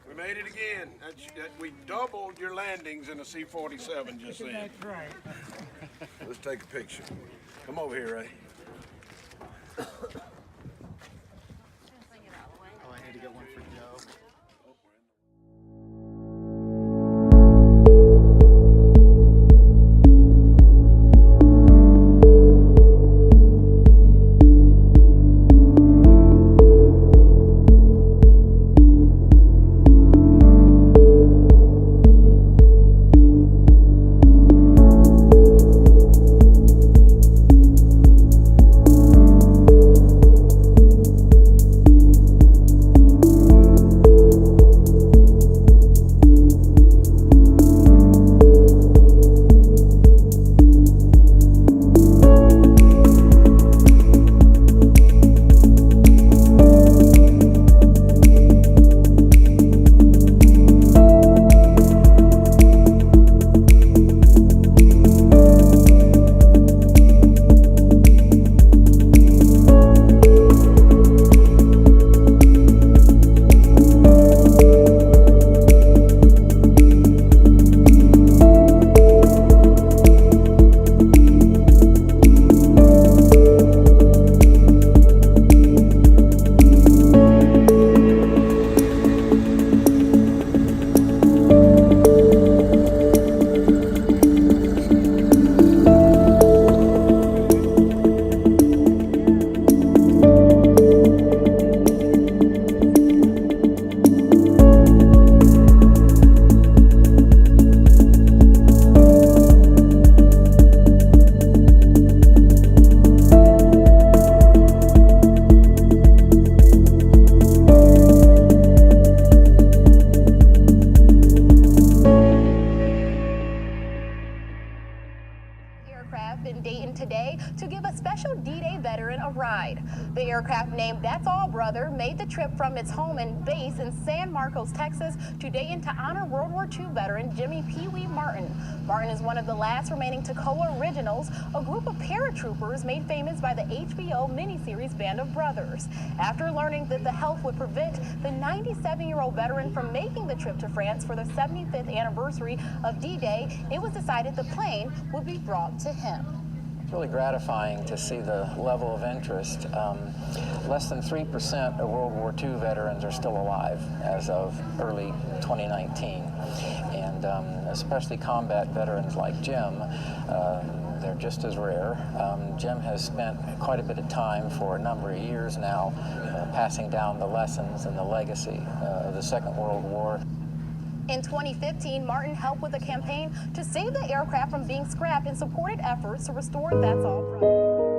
We made it again. We doubled your landings in a C-47 just then. That's right. Let's take a picture. Come over here, Ray. Oh, I need to get one for Joe. In Dayton today to give a special D-Day veteran a ride. The aircraft named That's All Brother made the trip from its home and base in San Marcos, Texas to Dayton to honor World War II veteran Jimmy Pee Wee Martin. Martin is one of the last remaining Toccoa Originals, a group of paratroopers made famous by the HBO miniseries Band of Brothers. After learning that the health would prevent the 97-year-old veteran from making the trip to France for the 75th anniversary of D-Day, it was decided the plane would be brought to him. It's really gratifying to see the level of interest. Less than 3% of World War II veterans are still alive as of early 2019. And especially combat veterans like Jim, they're just as rare. Jim has spent quite a bit of time for a number of years now passing down the lessons and the legacy of the Second World War. In 2015, Martin helped with a campaign to save the aircraft from being scrapped and supported efforts to restore That's All Brother.